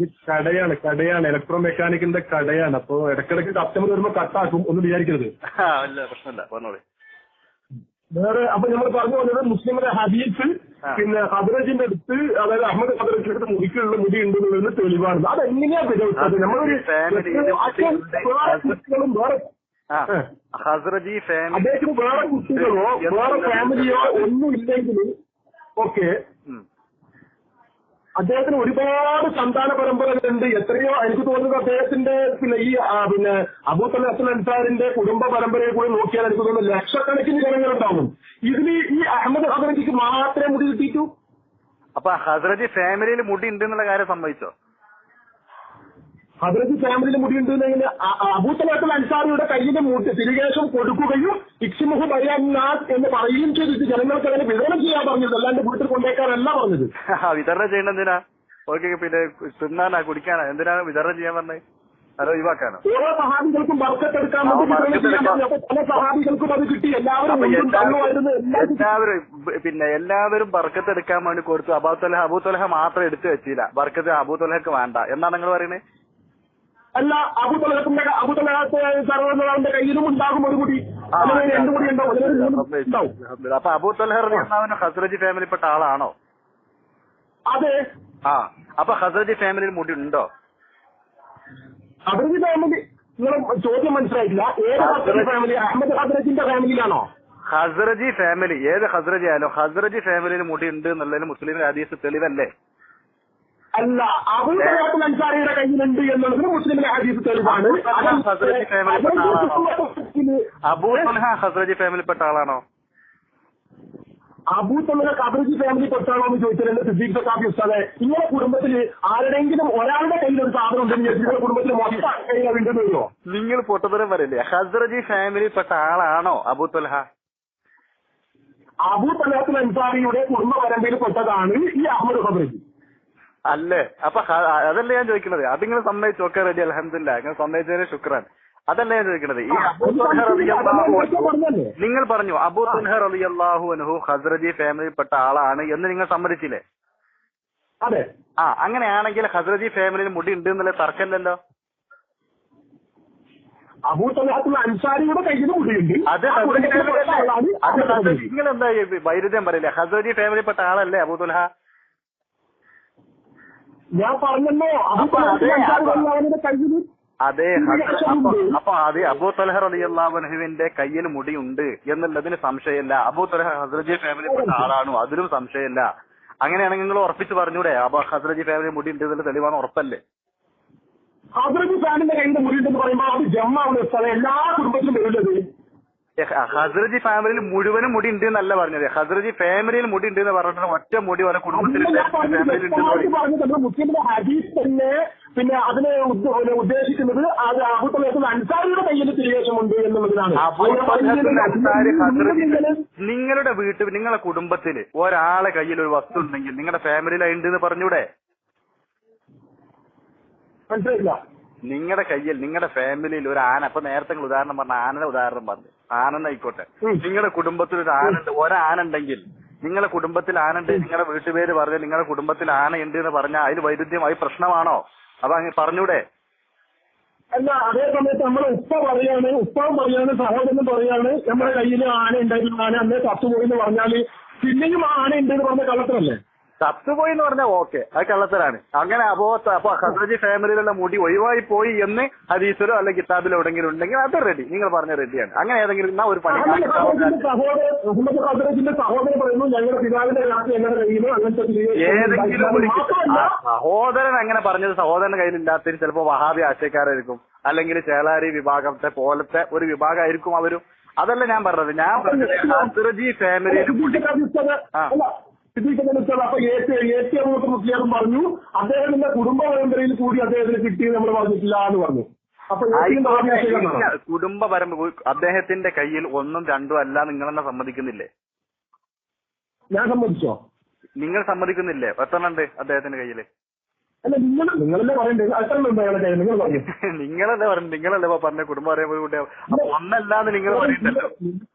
ഇത് കടയാണ് ഇലക്ട്രോ മെക്കാനിക്കിന്റെ കടയാണ്. അപ്പൊ ഇടയ്ക്കിടയ്ക്ക് കസ്റ്റമർ വരുമ്പോ കട്ടാക്കും ഒന്നും വിചാരിക്കരുത്. പ്രശ്നമില്ല, പറഞ്ഞോളൂ. വേറെ അപ്പൊ നമ്മൾ പറഞ്ഞു വന്നത് മുസ്ലിമിന്റെ ഹദീസ് പിന്നെ ഹദ്രജിന്റെ അടുത്ത്, അതായത് അഹമ്മദ് ഹദ്രജിന്റെ അടുത്ത് മുടി ഉണ്ട് എന്നുള്ളതിന് തെളിവാണ്. അതെങ്ങനെയാ പിഴവിട്ടത്? നമ്മളൊരു കുട്ടികളും വേറെ അദ്ദേഹത്തിന് വേറെ കുട്ടികളോ വേറെ ഫാമിലിയോ ഒന്നും ഇല്ലെങ്കിൽ ഓക്കെ, അദ്ദേഹത്തിന് ഒരുപാട് സന്താന പരമ്പരകളുണ്ട്. എത്രയോ എനിക്ക് തോന്നുന്നത് അദ്ദേഹത്തിന്റെ ഈ അബൂ തലഹത്തുൽ അൻസാരിന്റെ കുടുംബ പരമ്പരയെ കൂടി നോക്കിയാൽ എനിക്ക് തോന്നുന്നു ലക്ഷക്കണക്കിന് ജനങ്ങളുണ്ടാവും. ഇതിന് ഈ അഹമ്മദ് ഹദ്രജിക്ക് മാത്രമേ മുടി കിട്ടിയിട്ടു. അപ്പൊ ഹദ്രജി ഫാമിലിയിൽ മുടി ഉണ്ട് എന്നുള്ള കാര്യം സംഭവിച്ചോ? ഹദ്രജി ഫാമിലിയിൽ മുടി ഉണ്ടെങ്കിൽ അബൂ തലഹത്തുൽ അൻസാരിയുടെ കയ്യിലെ മുടി തിരികേശം കൊടുക്കുകയും ഇക്ഷിമുഹ് ബയാനാസ് എന്ന് പറയുകയും ചെയ്തിട്ട് ജനങ്ങൾക്ക് അതിനെ വിതരണം ചെയ്യാൻ പറഞ്ഞത്, അല്ലാണ്ട് വീട്ടിൽ കൊണ്ടേക്കാനല്ല പറഞ്ഞത്. വിതരണം ചെയ്യണം എന്തിനാ? ഓക്കെ, പിന്നെ തിന്നാനാ കുടിക്കാനാ? എന്തിനാണ് വിതരണം ചെയ്യാൻ പറഞ്ഞത്? അതോ ഒഴിവാക്കാനോ? ഓരോ സഹാബികൾക്കും ബർക്കത്തെടുക്കാൻ വേണ്ടി പല സഹാബികൾക്കും അത് കിട്ടി. എല്ലാവരും എല്ലാവരും ബർക്കത്തെടുക്കാൻ വേണ്ടി കൊടുത്തു. അബൂ തലഹ മാത്രം എടുത്തു വെച്ചില്ല, ബർക്കത്ത് അബൂ തലഹക്ക് വേണ്ട എന്നാണ് നിങ്ങൾ പറയുന്നത്? അല്ല, അബൂ തലഹത്തിന്റെ കയ്യിലും ഉണ്ടാകും ഒരു കുടി, രണ്ടു കുടി ഉണ്ടാവും. അപ്പൊ അബൂ തലഹ റളിയല്ലാഹു ഹസ്രജി ഫാമിലിപ്പെട്ട ആളാണോ? അതെ. അപ്പൊ ഹസ്രജി ഫാമിലിയിൽ മുടി ഉണ്ടോ? ഹദ്രജി ഫാമിലി, നിങ്ങൾ ചോദ്യം മനസ്സിലായിട്ടില്ല. ഏത് ഹദ്രജി ഫാമിലി? അഹമ്മദ് ഹദ്രജിന്റെ ഫാമിലിയിലാണോ? ഹസ്രജി ഫാമിലി, ഏത് ഹസ്രജി ആയാലും ഹസ്രജി ഫാമിലിയിൽ മുടി ഉണ്ട് എന്നുള്ളതിന് മുസ്ലിം ഹദീസ് തെളിവല്ലേ? അല്ല, അബൂ തലഹത്തുൽ അൻസാരിയുടെ കയ്യിലുണ്ട് എന്നുള്ളതിന് മുസ്ലിമിന്റെ ഹദീസ് തെളിവാണ്. അബൂ തൽഹ ഹസ്രജി ഫാമിലിപ്പെട്ട ആളാണോ? അബൂ തൽഹ ഹദ്രജി ഫാമിലിപ്പെട്ടാണോ എന്ന് ചോദിച്ചാൽ എന്റെ സിദ്ദീഖ് സഖാഫി ഉസ്താദേ, നിങ്ങളുടെ കുടുംബത്തിൽ ആരുടെയെങ്കിലും ഒരാളുടെ കയ്യിൽ ഒരു സാധനം ഉണ്ടെങ്കിൽ നിങ്ങളുടെ കുടുംബത്തിൽ മൊത്തം കയ്യിലുണ്ടെന്ന് വരുമോ? നിങ്ങൾ പൊട്ടത്തരം പറയില്ലേ? ഹസ്രജി ഫാമിലിപ്പെട്ട ആളാണോ അബൂ തൽഹ? അബൂ തലഹത്തുൽ അൻസാരിയുടെ കുടുംബ പരമ്പരയിൽ പെട്ടതാണ് ഈ അഹമ്മദ് ഹദ്രജി. അല്ലേ? അപ്പൊ അതല്ലേ ഞാൻ ചോദിക്കുന്നത്. അത് നിങ്ങൾ സമ്മതിച്ചു, ഒക്കെ റെഡി, അൽഹംദുലില്ലാഹ്, നിങ്ങൾ സമ്മതിച്ചതിന് ശുക്രാൻ. അതല്ല ഞാൻ ചോദിക്കുന്നത്. ഈ നിങ്ങൾ പറഞ്ഞു അബൂ തൽഹ റളിയല്ലാഹു അൻഹു ഹസ്രജി ഫാമിലിപ്പെട്ട ആളാണ് എന്ന് നിങ്ങൾ സമ്മതിച്ചില്ലേ? അതെ. അങ്ങനെയാണെങ്കിൽ ഹസ്രജി ഫാമിലിയിൽ മുടി ഉണ്ട് എന്നുള്ള തർക്കമല്ലല്ലോ. അബൂ തൽഹത്തുൽ അൻസാരിയുടെ കയ്യിൽ മുടിയുണ്ട്. അത് നിങ്ങൾ എന്താ വൈരുദ്ധ്യം പറയില്ലേ? ഹസ്രജി ഫാമിലിപ്പെട്ട ആളല്ലേ അബൂ തൽഹ? ഞാൻ പറഞ്ഞല്ലോ അതെ. അപ്പൊ അതെ, അബൂ തൽഹ റളിയല്ലാഹു അൻഹുവിന്റെ കയ്യിൽ മുടിയുണ്ട് എന്നുള്ളതിന് സംശയമില്ല. അബൂ തൽഹ ഹസ്രജി ഫാമിലിപ്പെട്ട ആളാണോ? അതിലും സംശയമില്ല. അങ്ങനെയാണെങ്കിൽ നിങ്ങൾ ഉറപ്പിച്ച് പറഞ്ഞൂടെ അബൂ ഹസ്രജി ഫാമിലി മുടി ഉണ്ട് എന്നുള്ള തെളിവാണ്, ഉറപ്പല്ലേ? ഹസ്രജി ഫാമിലിന്റെ കയ്യിൽ മുടി ഉണ്ടെന്ന് പറയുമ്പോൾ അത് ജമ്മാണ് സ്ഥലം, എല്ലാ കുടുംബത്തിലും വരുന്നത്. ഹസ്രജി ഫാമിലിയിൽ മുഴുവനും മുടി ഉണ്ട് എന്നല്ല പറഞ്ഞത്. ഹസ്രജി ഫാമിലിയിൽ മുടി ഉണ്ട് എന്ന് പറഞ്ഞിട്ട് ഒറ്റ മുടി വരെ കുടുംബത്തിൽ മുസ്ലിമിന്റെ ഹദീസ് തന്നെ പിന്നെ അതിനെ ഉദ്ദേശിക്കുന്നത് അത് അബൂ തൽഹത്തുൽ അൻസാരിയുടെ കയ്യിൽ തിരികേശമുണ്ട് എന്നുള്ളതിനാണ്. നിങ്ങളുടെ വീട്ടിൽ നിങ്ങളുടെ കുടുംബത്തിൽ ഒരാളെ കയ്യിൽ ഒരു വസ്തു ഉണ്ടെങ്കിൽ നിങ്ങളുടെ ഫാമിലിയിൽ ഉണ്ട് എന്ന് പറഞ്ഞൂടെ? മനസ്സിലായില്ല. നിങ്ങളുടെ കയ്യിൽ നിങ്ങളുടെ ഫാമിലിയിൽ ഒരു ആന, അപ്പൊ നേരത്തെ ഉദാഹരണം പറഞ്ഞ ആനയുടെ ഉദാഹരണം പറഞ്ഞു, ആനന്നായിക്കോട്ടെ, നിങ്ങളുടെ കുടുംബത്തിൽ ഒരു ആനുണ്ട്, ഒരാന ഉണ്ടെങ്കിൽ നിങ്ങളുടെ കുടുംബത്തിൽ ആനുണ്ട്, നിങ്ങളുടെ വീട്ടുപേര് പറഞ്ഞ് നിങ്ങളുടെ കുടുംബത്തിൽ ആന ഉണ്ട് എന്ന് പറഞ്ഞാൽ അതിൽ വൈരുദ്ധ്യമായി പ്രശ്നമാണോ? അപ്പൊ അങ്ങ് പറഞ്ഞൂടെ? അല്ല, അതേ സമയത്ത് നമ്മളെ ഉപ്പാവും പറയാണ്, സഹോദരനും പറയാണ് നമ്മുടെ കയ്യിൽ ആന ഉണ്ടായിരുന്നു, ആന അന്നേ തത്തുപോയി എന്ന് പറഞ്ഞാല് പിന്നെയും ആന ഉണ്ട് എന്ന് പറഞ്ഞ കള്ളത്തരല്ലേ? ചത്തുപോയി എന്ന് പറഞ്ഞാൽ ഓക്കെ, അത് കള്ളത്തരാണ്. അങ്ങനെ അപ്പോ ഹസ്രജി ഫാമിലിയിലുള്ള മുടി ഒഴിവായി പോയി എന്ന് ഹദീസിലോ അല്ലെങ്കിൽ കിതാബിലോ എവിടെയെങ്കിലും ഉണ്ടെങ്കിൽ അത് റെഡി, നിങ്ങൾ പറഞ്ഞ റെഡിയാണ്. അങ്ങനെ ഏതെങ്കിലും ഒരു പണി ഹദ്രജിന്റെ സഹോദരൻ പറയുന്നു ഞങ്ങളുടെ പിതാവിന്റെ രാത്രി ഞങ്ങളുടെ കയ്യിലോ അങ്ങനത്തെ ഏതെങ്കിലും സഹോദരൻ അങ്ങനെ പറഞ്ഞത് സഹോദരന്റെ കയ്യിലില്ലാത്തതിന് ചിലപ്പോ വഹാബി ആശയക്കാരായിരിക്കും, അല്ലെങ്കിൽ ചേളാരി വിഭാഗത്തെ പോലത്തെ ഒരു വിഭാഗമായിരിക്കും അവരും. അതല്ല ഞാൻ പറഞ്ഞത്. ഞാൻ പറഞ്ഞത് ഹസ്രജി ഫാമിലിയിൽ അപ്പൊ മുസ്ലിം പറഞ്ഞു അദ്ദേഹത്തിന്റെ കുടുംബ പരമ്പരയിൽ കൂടി അദ്ദേഹത്തിന് കിട്ടിയത് നമ്മൾ പറഞ്ഞിട്ടില്ല എന്ന് പറഞ്ഞു. അപ്പൊ കുടുംബ പരമ്പര അദ്ദേഹത്തിന്റെ കയ്യിൽ ഒന്നും രണ്ടും അല്ല, നിങ്ങൾ തന്നെ സമ്മതിക്കുന്നില്ലേ? ഞാൻ സമ്മതിച്ചോ? നിങ്ങൾ സമ്മതിക്കുന്നില്ലേ? എത്ര ഉണ്ട് അദ്ദേഹത്തിന്റെ കയ്യില്? അല്ല നിങ്ങളല്ലേ പറയണ്ടേ? അത്ര നിങ്ങൾ പറയും. നിങ്ങളല്ലേ പറഞ്ഞു, നിങ്ങളല്ലേ പറഞ്ഞ കുടുംബം അറിയാൻ കുട്ടിയാ. അപ്പൊ ഒന്നല്ലാന്ന് നിങ്ങൾ പറയുന്നല്ലോ.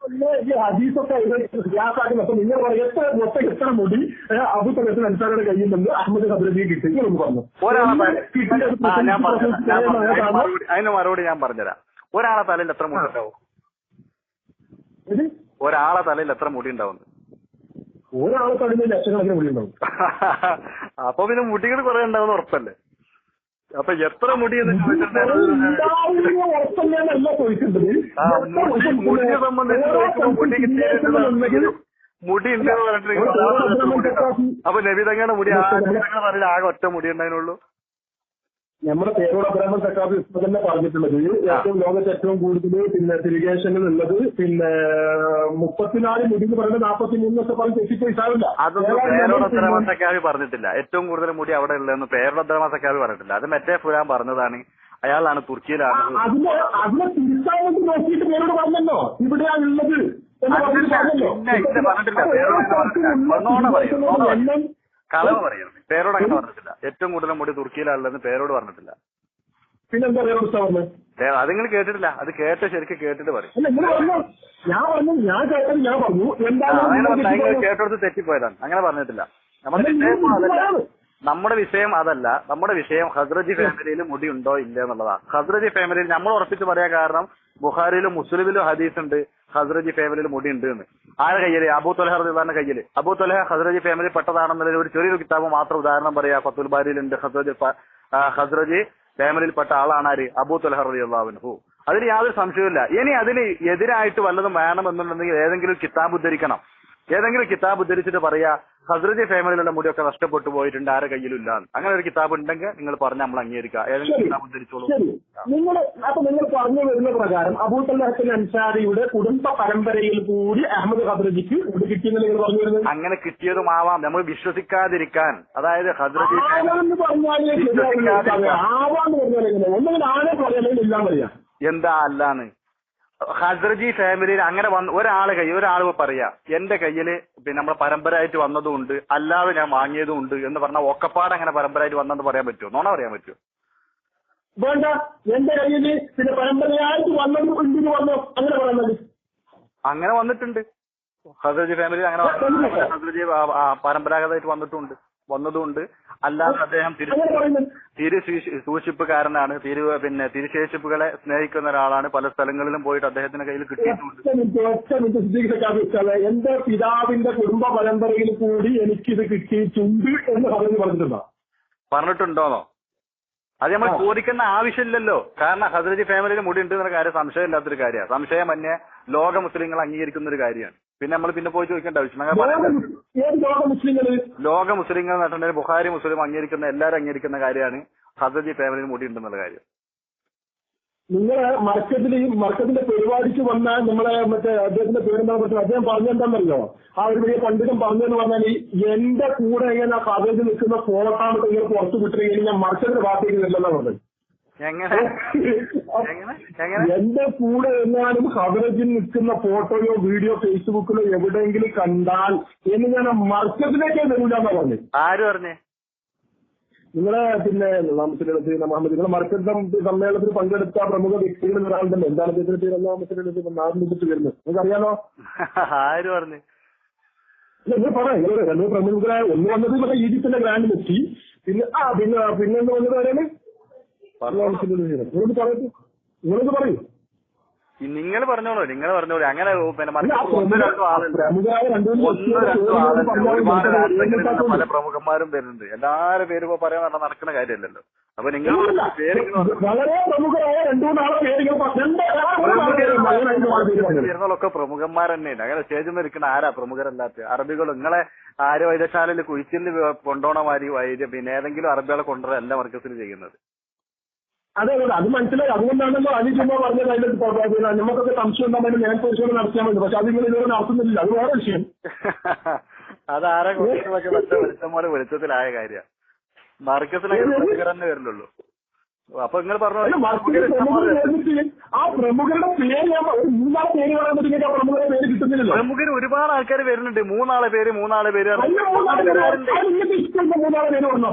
ഈ ഹദീസൊക്കെ ഗ്യാസാക്കി അപ്പൊ നിങ്ങൾ പറയും എത്ര മുടി അബൂ തലഹത്തുൽ അൻസാരിയുടെ കയ്യിൽ നിന്ന് അഹമ്മദ് ഖദ്രജി കിട്ടി എന്ന് പറഞ്ഞു. അതിന് മറുപടി ഞാൻ പറഞ്ഞുതരാം. ഒരാളെ തലയിൽ എത്ര മുടി ഉണ്ടാവും? ഒരാളെ തലയിൽ എത്ര മുടി ഉണ്ടാവും? ഒരാളെ തലയിൽ ലക്ഷക്കണക്കിന് മുടി ഉണ്ടാവും. അപ്പൊ പിന്നെ മുടികൾ കുറെ ഉണ്ടാവുന്ന ഉറപ്പല്ലേ? അപ്പൊ എത്ര മുടി എന്ന് മുടിയെ സംബന്ധിച്ച് മുടി കിട്ടിയിട്ടുണ്ടെങ്കിൽ മുടി ഉണ്ടെന്ന് പറഞ്ഞിട്ട് അപ്പൊ നബിതങ്ങളുടെ മുടി പറഞ്ഞാൽ ആകെ ഒറ്റ മുടി ഉണ്ടായിരുന്നുള്ളൂ. നമ്മുടെ പേരോട് അബ്രഹാം സക്കാഫി ഇപ്പൊ തന്നെ പറഞ്ഞിട്ടുള്ളത് ഏറ്റവും ലോകത്ത് ഏറ്റവും കൂടുതൽ പിന്നെ തിരികേഷങ്ങൾ ഉള്ളത് പിന്നെ 34 മുടി എന്ന് പറയുന്നത് 43 പറഞ്ഞ് തെറ്റിപ്പോയില്ല. അതൊന്നും പേരോട് അബ്രഹാം സക്കാഫി പറഞ്ഞിട്ടില്ല. ഏറ്റവും കൂടുതൽ മുടി അവിടെ ഉള്ളതെന്ന് പേരോട് അബ്രഹാം സക്കാഫി പറഞ്ഞിട്ടില്ല. അത് മറ്റേ ഫുലാൻ പറഞ്ഞതാണ്. അയാളാണ് തുർക്കിയിലാണ്. അതിനെ തിരിച്ചാൻ വേണ്ടി നോക്കിയിട്ട് പേരോട് പറഞ്ഞല്ലോ ഇവിടെയാണ് ഉള്ളത് കളവ് പറയുന്നത്. പേരോട് അങ്ങനെ പറഞ്ഞിട്ടില്ല. ഏറ്റവും കൂടുതൽ മുടി തുർക്കിയിലാണുള്ളതെന്ന് പേരോട് പറഞ്ഞിട്ടില്ല. പിന്നെന്താ പേരോട് പറഞ്ഞത്? അത് നിങ്ങൾ കേട്ടിട്ടില്ല. അത് ശരിക്കും കേട്ടിട്ട് പറയും. കേട്ടോടത്ത് തെറ്റിപ്പോയതാണ്. അങ്ങനെ പറഞ്ഞിട്ടില്ല. നമ്മുടെ വിഷയം അതല്ല. നമ്മുടെ വിഷയം ഖദ്രജി ഫാമിലിയിൽ മുടി ഉണ്ടോ ഇല്ല എന്നുള്ളതാണ്. ഖദ്രജി ഫാമിലിയിൽ നമ്മൾ ഉറപ്പിച്ച് പറയാൻ കാരണം ബുഖാരിയിലും മുസ്ലിമിലും ഹദീസ് ഉണ്ട് ഖദ്രജി ഫാമിലിയിൽ മുടി ഉണ്ട് എന്ന്. ആരുടെ കയ്യില്? അബൂ ത്വൽഹ റളിയല്ലാഹുവിന്റെ കയ്യില്. അബൂ ത്വൽഹ ഖദ്രജി ഫാമിലി പെട്ടതാണെന്നതിൽ ഒരു ചെറിയൊരു കിതാബ് മാത്രം ഉദാഹരണം പറയാ. ഫത്തുൽ ബാരിയിലുണ്ട് ഖദ്രജി ഫാമിലിയിൽപ്പെട്ട ആളാണ് ആര്? അബൂ ത്വൽഹ റളിയല്ലാഹു അൻഹു. അതിന് യാതൊരു സംശയവുമില്ല. ഇനി അതിന് എതിരായിട്ട് വല്ലതും വേണമെന്നുണ്ടെങ്കിൽ ഏതെങ്കിലും കിതാബ് ഉദ്ധരിക്കണം. ഏതെങ്കിലും കിതാബ് ഉദ്ധരിച്ചിട്ട് പറയാ ഖദ്രജി ഫാമിലിയിലുള്ള മുടിയൊക്കെ നഷ്ടപ്പെട്ടു പോയിട്ടുണ്ട്, ആരെ കയ്യിലും ഇല്ലാന്ന്. അങ്ങനെ ഒരു കിതാബ് ഉണ്ടെങ്കിൽ നിങ്ങൾ പറഞ്ഞ നമ്മൾ അംഗീകരിക്കാം. ഏതെങ്കിലും കിതാബ് ഉദ്ധരിച്ചോളൂ. നിങ്ങൾ പറഞ്ഞു വരുന്ന പ്രകാരം അബൂ തൽഹത്തുൽ അൻസാരിയുടെ കുടുംബ പരമ്പരയിൽ കൂടി അഹമ്മദ് ഖദ്രജിക്ക് മുടി കിട്ടിയെന്ന് നിങ്ങൾ പറഞ്ഞു വരുന്നത്? അങ്ങനെ കിട്ടിയതുമാവാം. നമ്മൾ വിശ്വസിക്കാതിരിക്കാൻ. അതായത് ഖദ്രജി എന്താ അല്ലാന്ന് ഖദ്രജി ഫാമിലിയിൽ അങ്ങനെ ഒരാൾ പറയാ എന്റെ കയ്യില് പിന്നെ നമ്മളെ പരമ്പരയായിട്ട് വന്നതും ഉണ്ട്, അല്ലാതെ ഞാൻ വാങ്ങിയതും ഉണ്ട് എന്ന് പറഞ്ഞാൽ ഒക്കപ്പാട് അങ്ങനെ പരമ്പരയായിട്ട് വന്നെന്ന് പറയാൻ പറ്റുമോ? നോണ പറയാൻ പറ്റുമോ? വേണ്ട, എന്റെ കയ്യില് പിന്നെ പരമ്പരയായിട്ട് വന്നതും ഉണ്ടെന്ന് വന്നോ അങ്ങനെ പറയുന്നത്? അങ്ങനെ വന്നിട്ടുണ്ട്. ഖദ്രജി ഫാമിലി അങ്ങനെ ഖദ്രജി പരമ്പരാഗതമായിട്ട് വന്നതുകൊണ്ട് അല്ലാതെ അദ്ദേഹം തിരുശൂഷിപ്പുകാരനാണ്. പിന്നെ തിരുശേഷിപ്പുകളെ സ്നേഹിക്കുന്ന ഒരാളാണ്. പല സ്ഥലങ്ങളിലും പോയിട്ട് അദ്ദേഹത്തിന്റെ കയ്യിൽ കിട്ടിയിട്ടുണ്ട്. എന്റെ പിതാവിന്റെ കുടുംബ പരമ്പരയിൽ കൂടി എനിക്കിത് കിട്ടിയിട്ടുണ്ട് എന്ന് പറഞ്ഞിട്ടുണ്ടോന്നോ? അത് നമ്മൾ ചോദിക്കുന്ന ആവശ്യമില്ലല്ലോ. കാരണം ഖദ്രജി ഫാമിലിയിൽ മുടി ഉണ്ട് എന്ന കാര്യം സംശയമില്ലാത്തൊരു കാര്യമാണ്. സംശയമന്യേ ലോക മുസ്ലിങ്ങൾ അംഗീകരിക്കുന്ന ഒരു കാര്യമാണ്. പിന്നെ നമ്മൾ പിന്നെ പോയി ചോദിക്കേണ്ട ആവശ്യം. ലോക മുസ്ലിങ്ങൾ എന്നിട്ടുണ്ടെങ്കിൽ ബുഖാരി മുസ്ലിം അംഗീകരിക്കുന്ന എല്ലാവരും അംഗീകരിക്കുന്ന കാര്യമാണ് ഖദ്രജി ഫാമിലിയിൽ മുടി ഉണ്ടെന്നുള്ള കാര്യം. നിങ്ങളെ മർക്കത്തിന്റെ പരിപാടിക്ക് വന്ന നമ്മളെ മറ്റേ അദ്ദേഹത്തിന്റെ പേരെന്താ പറ്റും അദ്ദേഹം പറഞ്ഞെന്താണെന്നല്ലോ, ആ ഒരു വലിയ പണ്ഡിതൻ പറഞ്ഞെന്ന് പറഞ്ഞാൽ എന്റെ കൂടെ എങ്ങനെ ഖദ്രജി നിൽക്കുന്ന ഫോട്ടോ നിങ്ങൾ പുറത്തു വിട്ടിരിക്കുകയും ഞാൻ മർക്കത്തിന്റെ ഭാഗത്തേക്ക് വരില്ലെന്നാ പറഞ്ഞത്. എന്റെ കൂടെ എങ്ങാനും ഖദ്രജിൽ നിൽക്കുന്ന ഫോട്ടോയോ വീഡിയോ ഫേസ്ബുക്കിലോ എവിടെയെങ്കിലും കണ്ടാൽ എന്ന് ഞാൻ മർക്കത്തിലേക്കേ വരില്ലാന്നാ പറഞ്ഞത്. ആര് പറഞ്ഞേ? നിങ്ങളെ പിന്നെ മുഹമ്മദ് നിങ്ങളെ മർക്കത്ത് സമ്മേളനത്തിൽ പങ്കെടുത്ത പ്രമുഖ വ്യക്തികളിൽ ഒരാളുണ്ടല്ലോ, എന്താണ് അദ്ദേഹത്തിന്റെ പേര്? നാടിനെടുത്ത് വരുന്നത് നിങ്ങൾക്ക് അറിയാലോ? ആര് പറഞ്ഞു? നിങ്ങൾ പറയാം. നിങ്ങൾ രണ്ട് പ്രമുഖരായ ഒന്ന് വന്നത് ഇവിടെ ഈജിപ്തിന്റെ ഗ്രാൻഡ് മുഫ്തി, പിന്നെ എന്ന് വന്നത് ആരാണ്? നിങ്ങളൊന്ന് പറയൂ. നിങ്ങൾ പറഞ്ഞോളൂ. അങ്ങനെ പല പ്രമുഖന്മാരും വരുന്നുണ്ട്. എല്ലാവരും പേര് ഇപ്പൊ പറയാൻ നടക്കുന്ന കാര്യമല്ലല്ലോ. അപ്പൊ നിങ്ങൾ വരുന്നതൊക്കെ പ്രമുഖന്മാർ തന്നെയാണ്. അങ്ങനെ സ്റ്റേജിൽ ഇരിക്കുന്ന ആരാ പ്രമുഖരല്ലാത്ത? അറബികൾ നിങ്ങളെ ആര് വൈദ്യശാലയിൽ കുഴിച്ചിൽ കൊണ്ടുപോണ മാതിരി പിന്നെ ഏതെങ്കിലും അറബികളെ കൊണ്ടുവരാൻ എല്ലാ മർക്കസിൽ ചെയ്യുന്നത്. അതെ, അത് മനസ്സിലായി. അതുകൊണ്ടാണല്ലോ അനിജുമ്മ പറഞ്ഞത്. അതിന്റെ നമുക്കൊക്കെ സംശയം ഉണ്ടാകുമ്പോൾ ഞാൻ പരിശോധന നടത്തിയാൽ മതി. പക്ഷെ അതിങ്ങൾ ഇതുവരെ നടത്തുന്നില്ല. അത് വേറെ വിഷയം. അതാരെ പോലെ വെളിച്ചത്തിലായ കാര്യമാണ്. മർക്കസിലൊക്കെ തന്നെ വരില്ലുള്ളൂ. അപ്പൊ നിങ്ങൾ പറഞ്ഞു ആ പ്രമുഖരുടെ പേര് ഞാൻ 3 പേര് പറയാൻ പറ്റുന്ന പ്രമുഖരുടെ പേര് കിട്ടുന്നില്ലല്ലോ. പ്രമുഖർ ഒരുപാട് ആൾക്കാർ വരുന്നുണ്ട്. 3 പേര് മൂന്നാളെ പേര് പറഞ്ഞോ.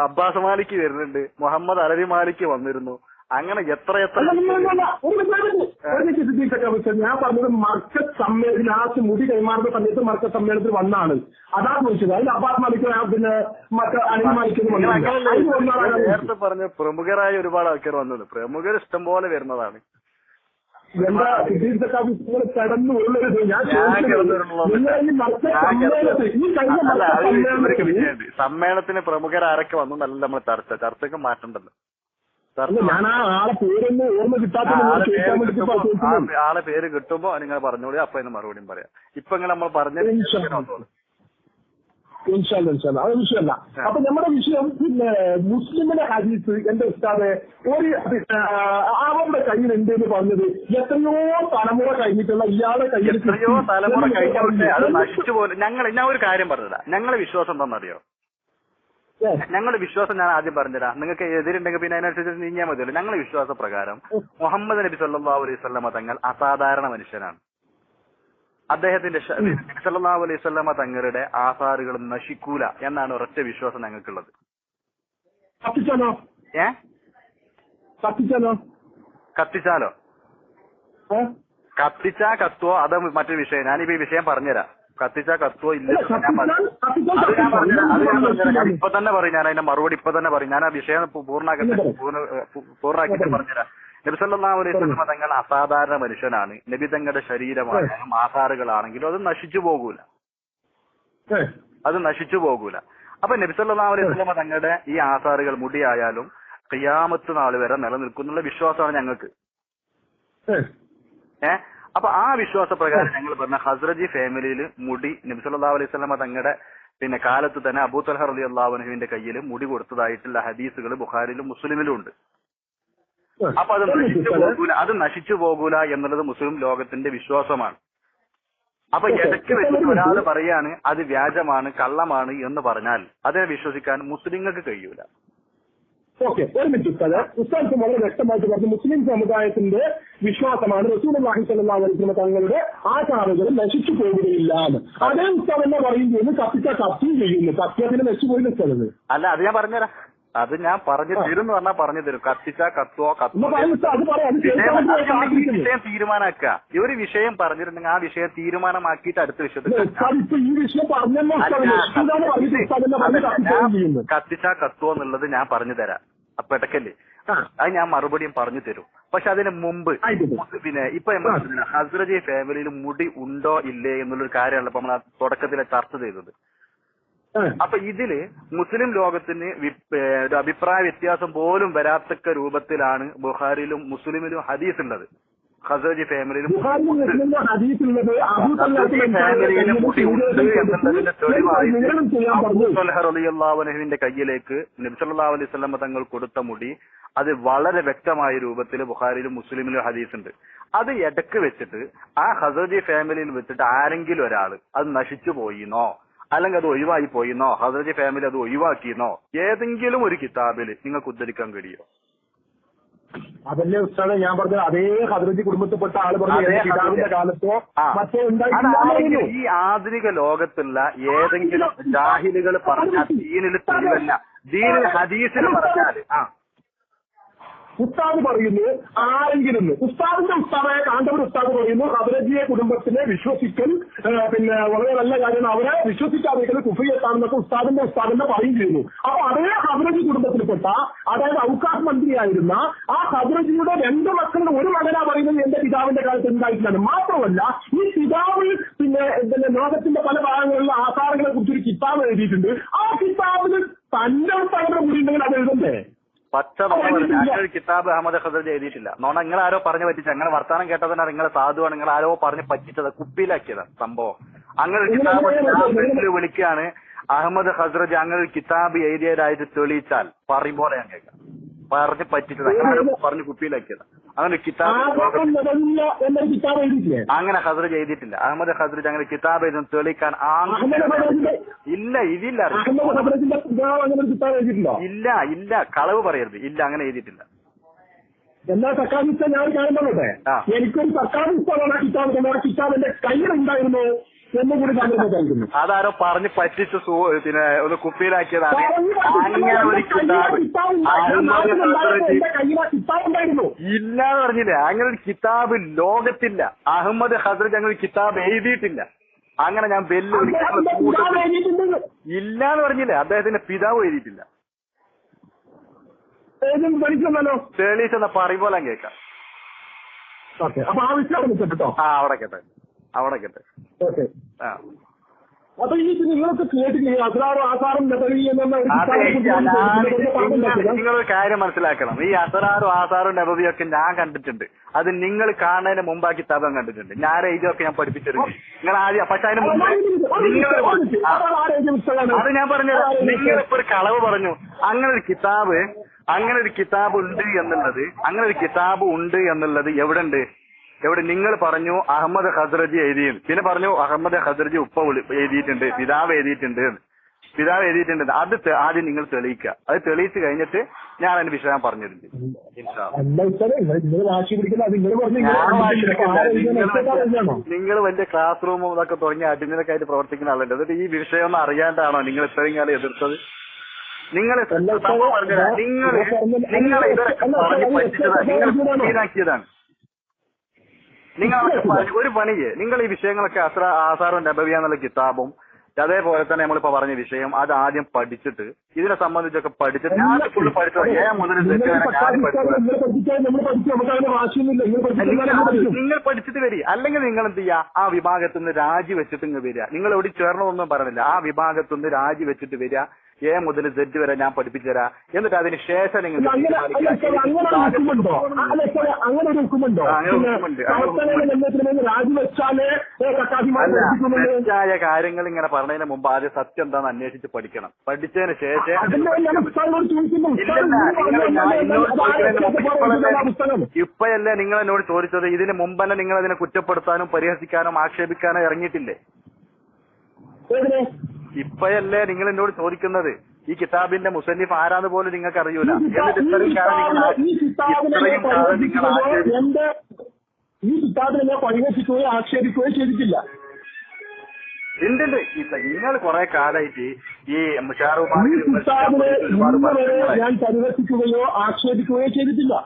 അബ്ബാസ് മാലിക്ക് വരുന്നുണ്ട്, മുഹമ്മദ് അലവി മാലിക്ക് വന്നിരുന്നു. അങ്ങനെ എത്ര ഞാൻ പറഞ്ഞത് മർക്കത്ത് സമ്മേളനം ലാസ്റ്റ് മുടി കൈമാറുന്ന സമയത്ത് മർക്കത്ത് സമ്മേളനത്തിൽ വന്നാണ്. അതാ ചോദിച്ചത്. അതിൽ അബ്ബാസ് മാലിക്ക് പിന്നെ മറ്റേ അലവി മാലിക്ക് നേരത്തെ പറഞ്ഞ പ്രമുഖരായ ഒരുപാട് ആൾക്കാർ വന്നത്. പ്രമുഖർ ഇഷ്ടം പോലെ വരുന്നതാണ്. എന്താ കടന്നു ഉള്ളരുത്. ഞാൻ സമ്മേളനത്തിന് പ്രമുഖരാരൊക്കെ വന്നു നല്ല നമ്മൾ ചർച്ചയ്ക്ക് മാറ്റണ്ടല്ലോ. ഞാൻ ആ ആളെ പേരൊന്നും ഓർമ്മ കിട്ടാത്ത ആളെ പേര് കിട്ടുമ്പോ നിങ്ങൾ പറഞ്ഞോളി, അപ്പൊ അതിന് മറുപടിയും പറയാം. ഇപ്പൊ ഇങ്ങനെ നമ്മൾ പറഞ്ഞത് അത് വിഷയമല്ല. അപ്പൊ നമ്മുടെ വിഷയം പിന്നെ മുസ്ലിമിന്റെ ഹദീസ് എന്റെ ഉസ്താദെ ഒരു അവരുടെ കയ്യിലുണ്ട് എന്ന് പറഞ്ഞത് എത്രയോ തലമുറ കഴിഞ്ഞിട്ടുള്ള ഇയാളുടെ കയ്യിൽ എത്രയോ തലമുറ കഴിഞ്ഞിട്ട് അത് നശിച്ചു പോലെ. ഞാൻ ഒരു കാര്യം പറഞ്ഞില്ല. ഞങ്ങളെ വിശ്വാസം എന്താണെന്നറിയോ? ഞങ്ങളുടെ വിശ്വാസം ഞാൻ ആദ്യം പറഞ്ഞുതരാം. നിങ്ങൾക്ക് എതിരുണ്ടെങ്കിൽ പിന്നെ അതിനനുസരിച്ച് നീങ്ങിയാൽ മതിയല്ലോ. ഞങ്ങളുടെ വിശ്വാസ പ്രകാരം മുഹമ്മദ് നബി സല്ലല്ലാഹു അലൈഹി വസല്ലമ തങ്ങൾ അസാധാരണ മനുഷ്യനാണ്. അദ്ദേഹത്തിന്റെ നബി സല്ലല്ലാഹു അലൈഹി വസല്ലമ തങ്ങളുടെ ആസാറുകൾ നശിക്കൂല എന്നാണ് ഒരൊറ്റ വിശ്വാസം ഞങ്ങൾക്കുള്ളത്. കത്തിച്ചാലോ കത്തുവോ അത് മറ്റൊരു വിഷയം. ഞാനിപ്പോ ഈ വിഷയം പറഞ്ഞുതരാം. കത്തിച്ചാ കത്തുവോ ഇല്ല ഞാൻ ഇപ്പൊ തന്നെ പറയും. ഞാൻ അതിന്റെ മറുപടി ഇപ്പൊ തന്നെ പറയും. ഞാൻ ആ വിഷയം പൂർണ്ണാക്കിട്ട് പറഞ്ഞുതരാം. നബി സല്ലല്ലാഹു അലൈഹി വസല്ലം തങ്ങൾ അസാധാരണ മനുഷ്യനാണ്. നബി തങ്ങളുടെ ശരീരമാണെങ്കിലും ആഹാറുകളാണെങ്കിലും അത് നശിച്ചു പോകൂല. അപ്പൊ നബി സല്ലല്ലാഹു അലൈഹി വസല്ലം തങ്ങളുടെ ഈ ആസാറുകൾ മുടിയായാലും ഖിയാമത്ത് നാൾ വരെ നിലനിൽക്കുന്നുള്ള വിശ്വാസമാണ് ഞങ്ങൾക്ക്. അപ്പൊ ആ വിശ്വാസ പ്രകാരം ഞങ്ങൾ പറഞ്ഞ ഹസ്രജി ഫാമിലിയിൽ മുടി നബി സല്ലല്ലാഹു അലൈഹി വസല്ലം തങ്ങളുടെ പിന്നെ കാലത്ത് തന്നെ അബൂ തൽഹ റളിയല്ലാഹു അൻഹുവിന്റെ കയ്യിൽ മുടി കൊടുത്തതായിട്ടുള്ള ഹദീസുകൾ ബുഖാരിയിലും മുസ്ലിമിലും ഉണ്ട്. അപ്പൊ അത് നശിച്ചു പോകൂല എന്നുള്ളത് മുസ്ലിം ലോകത്തിന്റെ വിശ്വാസമാണ്. അപ്പൊ ഇടയ്ക്ക് വെച്ചിട്ട് ഒരാൾ പറയാണ് അത് വ്യാജമാണ്, കള്ളമാണ് എന്ന് പറഞ്ഞാൽ അതിനെ വിശ്വസിക്കാൻ മുസ്ലിങ്ങൾക്ക് കഴിയൂല. ഓക്കെ, ഒരു മിനിറ്റ് ഉസ്താദ്. ഉസ്താദ് വളരെ വ്യക്തമായിട്ട് പറഞ്ഞു മുസ്ലിം സമുദായത്തിന്റെ വിശ്വാസമാണ് റസൂലുള്ളാഹി സ്വല്ലല്ലാഹു അലൈഹി വസല്ലം തങ്ങളുടെ ആചാരങ്ങൾ നശിച്ചു പോകുകയില്ല എന്ന്. അതേ ഉസ്താദ് തന്നെ പറയും ചെയ്യുന്നു, കത്തിയും ചെയ്യുന്നു. കത്തിയതിന് നശിച്ചു പോയി ഉസ്താദ്. അല്ല, അത് ഞാൻ പറഞ്ഞുതരാം. അത് ഞാൻ പറഞ്ഞു തരും എന്ന് പറഞ്ഞാൽ പറഞ്ഞു തരും. കത്തിച്ചാ കത്തുവോ വിഷയം തീരുമാനാക്കുക. ഈ ഒരു വിഷയം പറഞ്ഞിട്ടുണ്ടെങ്കിൽ ആ വിഷയം തീരുമാനമാക്കിയിട്ട് അടുത്ത വിഷയത്തിൽ കത്തിച്ചാ കത്തുവോ എന്നുള്ളത് ഞാൻ പറഞ്ഞു തരാം. അപ്പൊ ഇടയ്ക്കല്ലേ അത് ഞാൻ മറുപടിയും പറഞ്ഞു തരും. പക്ഷെ അതിന് മുമ്പ് പിന്നെ ഇപ്പൊ ഹസ്രജി ഫാമിലിയിൽ മുടി ഉണ്ടോ ഇല്ലേ എന്നുള്ളൊരു കാര്യമാണല്ലോ ഇപ്പൊ നമ്മൾ തുടക്കത്തിലെ ചർച്ച ചെയ്തത്. അപ്പൊ ഇതില് മുസ്ലിം ലോകത്തിന് ഒരു അഭിപ്രായ വ്യത്യാസം പോലും വരാത്തക്ക രൂപത്തിലാണ് ബുഖാരിയിലും മുസ്ലിമിലും ഹദീസ് ഉള്ളത്. ഖസറജി ഫാമിലിയിലും ഫാമിലിയിലും മുടി ഉണ്ട് എന്നുള്ളതിന്റെ തെളിവായിട്ട് അബൂ തൽഹ റളിയല്ലാഹു അൻഹുവിന്റെ കയ്യിലേക്ക് നബി സല്ലല്ലാഹു അലൈഹി വസല്ലം തങ്ങൾ കൊടുത്ത മുടി അത് വളരെ വ്യക്തമായ രൂപത്തിൽ ബുഖാരിയിലും മുസ്ലിമിലും ഹദീസ് ഉണ്ട്. അത് ഇടക്ക് വെച്ചിട്ട് ആ ഖസറജി ഫാമിലിയിൽ വെച്ചിട്ട് ആരെങ്കിലും ഒരാൾ അത് നശിച്ചു പോയിന്നോ അല്ലെങ്കിൽ അത് ഒഴിവായി പോയിന്നോ ഹസ്രജി ഫാമിലി അത് ഒഴിവാക്കിയെന്നോ ഏതെങ്കിലും ഒരു കിതാബിൽ നിങ്ങൾക്ക് ഉദ്ധരിക്കാൻ കഴിയുമോ? അതല്ലേ ഉസ്താദേ ഞാൻ പറഞ്ഞത്. അതേ ഹസ്രജി കുടുംബത്തിൽപ്പെട്ട ആള് പറഞ്ഞു കാലത്തോ ഈ ആധുനിക ലോകത്തുള്ള ഏതെങ്കിലും ജാഹിലുകൾ പറഞ്ഞാൽ ദീനിൽ തെളിവല്ല, ദീനിൽ ഹദീസിൽ പറഞ്ഞാൽ ഉസ്താദ് പറയുന്നു ആരെങ്കിലും ഉസ്താദിന്റെ ഉസ്താദായ കാന്തപുര ഉസ്താദ് പറയുന്നു ഹസ്രജിയെ കുടുംബത്തിനെ വിശ്വസിക്കൽ പിന്നെ വളരെ നല്ല കാര്യമാണ്. അവരെ വിശ്വസിക്കാതിരിക്കുന്നത് കുഫിയത്താണെന്നൊക്കെ ഉസ്താദിന്റെ പറയും ചെയ്യുന്നു. അപ്പൊ അതേ ഹസ്രജി കുടുംബത്തിൽപ്പെട്ട അതായത് ഔക്കാഫ് മന്ത്രിയായിരുന്ന ആ ഹസ്രജിയുടെ 2 മക്കളുടെ ഒരു മകനാ പറയുന്നത് എന്റെ പിതാവിന്റെ കാലത്ത് ഉണ്ടായിട്ടില്ലാണ്. മാത്രമല്ല ഈ പിതാവ് പിന്നെ ലോകത്തിന്റെ പല ഭാഗങ്ങളിലുള്ള ആധാരങ്ങളെ കുറിച്ച് ഒരു കിതാബ് എഴുതിയിട്ടുണ്ട്. ആ കിതാബിൽ തന്റെ ഉസ്താദിന്റെ കൂടി ഉണ്ടെങ്കിൽ അത് എഴുതണ്ടേ? പച്ച ഞാനൊരു കിതാബ് അഹമ്മദ് ഖസറജി എഴുതിയിട്ടില്ല. നോണ നിങ്ങൾ ആരോ പറഞ്ഞു പറ്റിച്ച അങ്ങനെ വർത്താനം കേട്ടതിനാണ് നിങ്ങളെ സാധുവാണ്. നിങ്ങൾ ആരോ പറഞ്ഞ് പറ്റിച്ചത്, കുപ്പിയിലാക്കിയതാ സംഭവം. അങ്ങനെ ഒരു കിതാബ് വിളിക്കുകയാണ് അഹമ്മദ് ഖസറജി അങ്ങനെ ഒരു കിതാബ് എഴുതിയതായിട്ട് തെളിയിച്ചാൽ പറയും പോലെ ഞാൻ കേൾക്കാം. പറഞ്ഞ് പറ്റിച്ചത് അങ്ങനെ പറഞ്ഞ് കുപ്പിയിലാക്കിയതാ. അങ്ങനെ കിതാബ് അങ്ങനെ ഹസ്രജ് എഴുതിയിട്ടില്ല. അഹമ്മദ് ഹസ്രജ് അങ്ങനെ കിതാബ് എഴുതുന്ന തെളിയിക്കാൻ ഇല്ല ഇല്ല കളവ് പറയരുത്. ഇല്ല അങ്ങനെ എഴുതിയിട്ടില്ല. എന്നാ സക്കാമിച്ച ഞാൻ കാര്യം പറഞ്ഞോട്ടെ. എനിക്കൊരു സർക്കാർ പുസ്തകമാണ് ആ കിതാബ്. നമ്മുടെ കിതാബ് എന്റെ കയ്യിലുണ്ടായിരുന്നു. എന്നെ കൂടി സംതൃപ്തരായിരിക്കുന്നു. അതാരോ പറഞ്ഞ് പറ്റിച്ച് പിന്നെ ഒന്ന് കുപ്പിയിലാക്കിയതാണ്. അങ്ങനെ ഒരു കിതാബ് ഇല്ലാന്ന് പറഞ്ഞില്ലേ? അങ്ങനെ ഒരു കിതാബ് ലോകത്തില്ല. അഹമ്മദ് ഹസ്രജ് അങ്ങനെ ഒരു കിതാബ് എഴുതിയിട്ടില്ല. അങ്ങനെ ഞാൻ ഇല്ലാന്ന് പറഞ്ഞില്ലേ? അദ്ദേഹത്തിന്റെ പിതാവ് എഴുതിയിട്ടില്ല. തെളീച്ചെന്ന പറയുമ്പോൾ കേൾക്കാം. അവിടെ കേട്ടെ. അപ്പൊ ഈ നിങ്ങളൊക്കെ കേട്ടില്ലേ അസ്റാറും ആസാറും നിങ്ങളൊരു കാര്യം മനസ്സിലാക്കണം. ഈ അസ്റാറും ആസാറും നബവിയൊക്കെ ഞാൻ കണ്ടിട്ടുണ്ട്. അത് നിങ്ങൾ കാണുന്നതിന് മുമ്പ് ആ കിതാബ് കണ്ടിട്ടുണ്ട്. ഞാൻ എഴുതിയൊക്കെ ഞാൻ പഠിപ്പിച്ചിട്ടുണ്ട്. നിങ്ങൾ ആദ്യം പക്ഷെ അതിന് മുമ്പ് അത് ഞാൻ പറഞ്ഞത് നിങ്ങളിപ്പോ ഒരു കളവ് പറഞ്ഞു. അങ്ങനെ ഒരു കിതാബ് ഉണ്ട് എന്നുള്ളത് എവിടെ നിങ്ങൾ പറഞ്ഞു അഹമ്മദ് ഹസ്രജി എഴുതിയും പിന്നെ പറഞ്ഞു അഹമ്മദ് ഹസ്രജി ഉപ്പ എഴുതിയിട്ടുണ്ട്, പിതാവ് എഴുതിയിട്ടുണ്ട്. അത് ആദ്യം നിങ്ങൾ തെളിയിക്കുക. അത് തെളിയിച്ചു കഴിഞ്ഞിട്ട് ഞാൻ അതിന് വിഷയം പറഞ്ഞിട്ടുണ്ട്. നിങ്ങൾ വലിയ ക്ലാസ് റൂമും ഇതൊക്കെ തുടങ്ങി അടിമനൊക്കെ ആയിട്ട് പ്രവർത്തിക്കുന്ന ആളുണ്ട്. എന്നിട്ട് ഈ വിഷയം ഒന്നും അറിയാണ്ടാണോ നിങ്ങൾ ഇത്രയും കാലം എതിർത്തത്? നിങ്ങൾ ഇതൊക്കെ പറഞ്ഞ് പറ്റിച്ചതാണ്, നിങ്ങൾ ഈനാക്കിയതാണ്. നിങ്ങൾ ഒരു പണിയെ നിങ്ങൾ ഈ വിഷയങ്ങളൊക്കെ ആസാറും നബവിയ എന്നുള്ള കിതാബും അതേപോലെ തന്നെ നമ്മളിപ്പോ പറഞ്ഞ വിഷയം അത് ആദ്യം പഠിച്ചിട്ട് ഇതിനെ സംബന്ധിച്ചൊക്കെ പഠിച്ചിട്ട് ഞാൻ ഫുള്ള് പഠിച്ചു നിങ്ങൾ പഠിച്ചിട്ട് വരിക. അല്ലെങ്കിൽ നിങ്ങൾ എന്ത് ചെയ്യുക? ആ വിഭാഗത്തിൽ നിന്ന് രാജി വെച്ചിട്ട് ഇങ്ങ് വരിക. നിങ്ങൾ എവിടെ ചേർന്നതൊന്നും പറഞ്ഞില്ല. ആ വിഭാഗത്തിൽ നിന്ന് രാജി വെച്ചിട്ട് വരിക. എ മുതൽ സെഡ് വരെ ഞാൻ പഠിപ്പിച്ചു തരാം. എന്നിട്ട് അതിന് ശേഷം നിങ്ങൾ തെറ്റായ കാര്യങ്ങൾ ഇങ്ങനെ പറഞ്ഞതിന് മുമ്പ് ആദ്യം സത്യം എന്താണെന്ന് അന്വേഷിച്ച് പഠിക്കണം. പഠിച്ചതിന് ശേഷം ഇപ്പയല്ലേ നിങ്ങൾ എന്നോട് ചോദിച്ചത്? ഇതിന് മുമ്പ് തന്നെ നിങ്ങൾ അതിനെ കുറ്റപ്പെടുത്താനും പരിഹസിക്കാനും ആക്ഷേപിക്കാനോ ഇറങ്ങിയിട്ടില്ലേ? ഇപ്പയല്ലേ നിങ്ങൾ എന്നോട് ചോദിക്കുന്നത് ഈ കിതാബിന്റെ മുസന്നിഫ് ആരാന്ന് പോലും നിങ്ങൾക്ക് അറിയൂല. എന്നിട്ട് ഇത്രയും കാലം ഈ കിതാബിനെ പരിഹസിക്കുകയോ ആക്ഷേപിക്കുകയോ ചെയ്തിട്ടില്ല. ഉണ്ട്. നിങ്ങൾ കുറെ കാലമായിട്ട് ഈ ഞാൻ പരിഹസിക്കുകയോ ആക്ഷേപിക്കുകയോ ചെയ്തിട്ടുണ്ട്.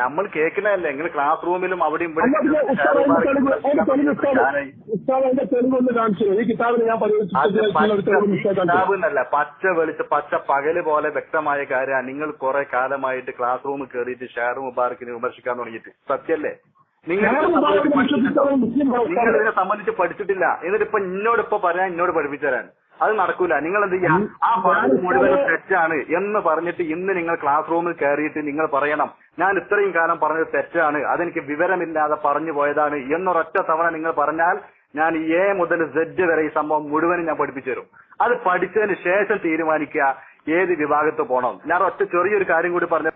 നമ്മൾ കേൾക്കുന്നതല്ലേ? നിങ്ങൾ ക്ലാസ് റൂമിലും അവിടെയും കിതാബെന്നല്ല പച്ച വെളിച്ച് പച്ച പകല് പോലെ വ്യക്തമായ കാര്യമാണ്. നിങ്ങൾ കുറെ കാലമായിട്ട് ക്ലാസ് റൂമിൽ കയറിയിട്ട് ഷാറു മുബാറക്കിനെ വിമർശിക്കാൻ തുടങ്ങിയിട്ട് സത്യല്ലേ? നിങ്ങൾ ഇതിനെ സംബന്ധിച്ച് പഠിച്ചിട്ടില്ല. എന്നിട്ടിപ്പോ എന്നോടിപ്പോ പറയാൻ എന്നോട് പഠിപ്പിച്ചു തരാൻ അത് നടക്കൂല. നിങ്ങൾ എന്ത് ചെയ്യാം? ആ പറഞ്ഞത് മുഴുവൻ തെറ്റാണ് എന്ന് പറഞ്ഞിട്ട് ഇന്ന് നിങ്ങൾ ക്ലാസ് റൂമിൽ കയറിയിട്ട് നിങ്ങൾ പറയണം ഞാൻ ഇത്രയും കാലം പറഞ്ഞത് തെറ്റാണ്, അതെനിക്ക് വിവരമില്ലാതെ പറഞ്ഞു പോയതാണ് എന്നൊരൊറ്റ തവണ നിങ്ങൾ പറഞ്ഞാൽ ഞാൻ എ മുതൽ സെഡ് വരെ ഈ സംഭവം മുഴുവനും ഞാൻ പഠിപ്പിച്ചു തരും. അത് പഠിച്ചതിന് ശേഷം തീരുമാനിക്കുക ഏത് വിഭാഗത്ത് പോകണം. ഞാൻ ഒറ്റ ചെറിയൊരു കാര്യം കൂടി പറഞ്ഞു.